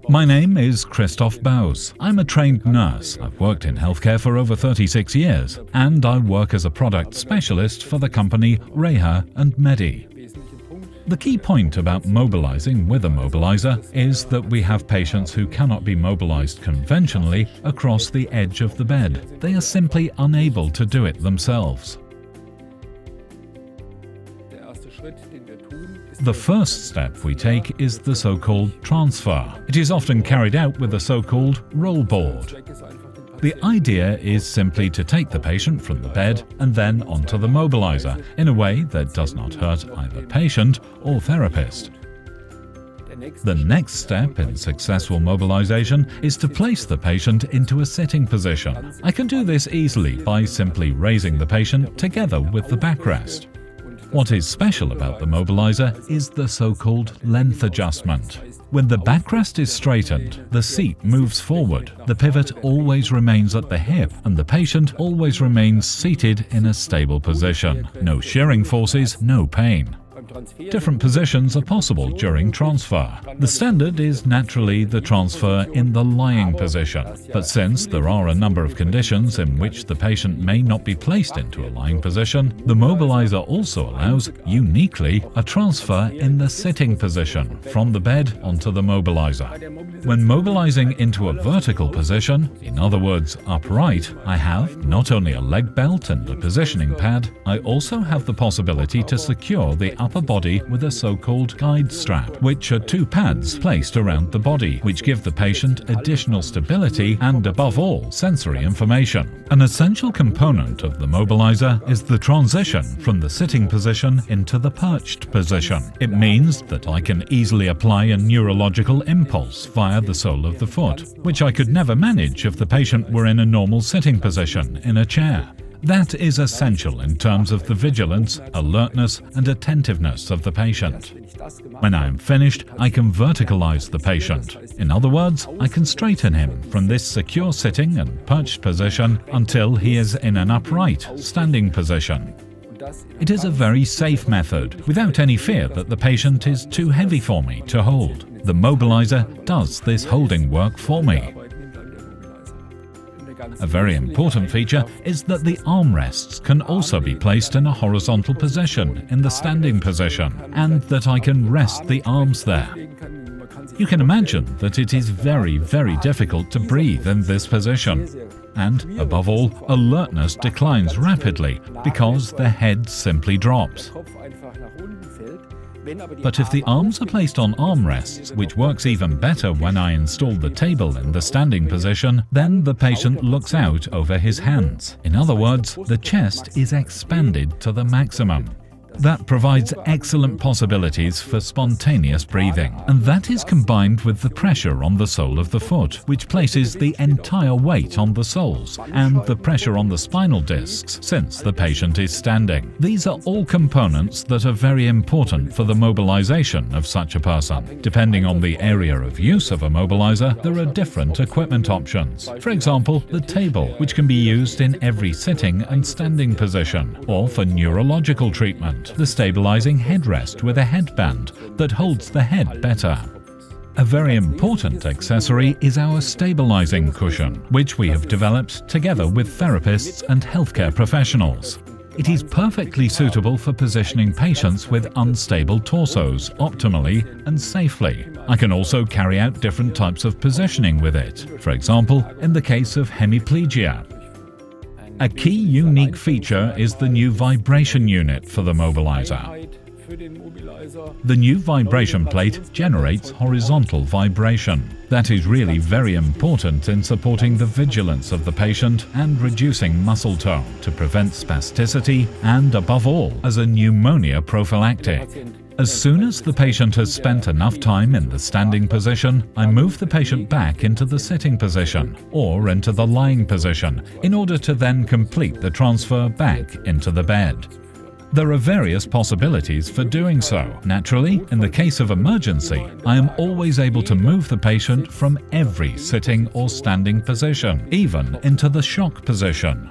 My name is Christoph Baus. I'm a trained nurse. I've worked in healthcare for over 36 years, and I work as a product specialist for the company Reha and Medi. The key point about mobilizing with a mobilizer is that we have patients who cannot be mobilized conventionally across the edge of the bed. They are simply unable to do it themselves. The first step we take is the so-called transfer. It is often carried out with a so-called roll board. The idea is simply to take the patient from the bed and then onto the mobilizer in a way that does not hurt either patient or therapist. The next step in successful mobilization is to place the patient into a sitting position. I can do this easily by simply raising the patient together with the backrest. What is special about the mobilizer is the so-called length adjustment. When the backrest is straightened, the seat moves forward, the pivot always remains at the hip, and the patient always remains seated in a stable position. No shearing forces, no pain. Different positions are possible during transfer. The standard is naturally the transfer in the lying position, but since there are a number of conditions in which the patient may not be placed into a lying position, the mobilizer also allows, uniquely, a transfer in the sitting position, from the bed onto the mobilizer. When mobilizing into a vertical position, in other words upright, I have not only a leg belt and a positioning pad, I also have the possibility to secure the upper body with a so-called guide strap, which are two pads placed around the body, which give the patient additional stability and, above all, sensory information. An essential component of the mobilizer is the transition from the sitting position into the perched position. It means that I can easily apply a neurological impulse via the sole of the foot, which I could never manage if the patient were in a normal sitting position in a chair. That is essential in terms of the vigilance, alertness and attentiveness of the patient. When I am finished, I can verticalize the patient. In other words, I can straighten him from this secure sitting and perched position until he is in an upright, standing position. It is a very safe method, without any fear that the patient is too heavy for me to hold. The mobilizer does this holding work for me. A very important feature is that the armrests can also be placed in a horizontal position in the standing position, and that I can rest the arms there. You can imagine that it is very, very difficult to breathe in this position. And, above all, alertness declines rapidly because the head simply drops. But if the arms are placed on armrests, which works even better when I install the table in the standing position, then the patient looks out over his hands. In other words, the chest is expanded to the maximum. That provides excellent possibilities for spontaneous breathing, and that is combined with the pressure on the sole of the foot, which places the entire weight on the soles, and the pressure on the spinal discs, since the patient is standing. These are all components that are very important for the mobilization of such a person. Depending on the area of use of a mobilizer, there are different equipment options. For example, the table, which can be used in every sitting and standing position, or for neurological treatment, the stabilizing headrest with a headband that holds the head better. A very important accessory is our stabilizing cushion, which we have developed together with therapists and healthcare professionals. It is perfectly suitable for positioning patients with unstable torsos optimally and safely. I can also carry out different types of positioning with it, for example, in the case of hemiplegia. A key unique feature is the new vibration unit for the mobilizer. The new vibration plate generates horizontal vibration. That is really very important in supporting the vigilance of the patient and reducing muscle tone to prevent spasticity and, above all, as a pneumonia prophylactic. As soon as the patient has spent enough time in the standing position, I move the patient back into the sitting position or into the lying position in order to then complete the transfer back into the bed. There are various possibilities for doing so. Naturally, in the case of emergency, I am always able to move the patient from every sitting or standing position, even into the shock position.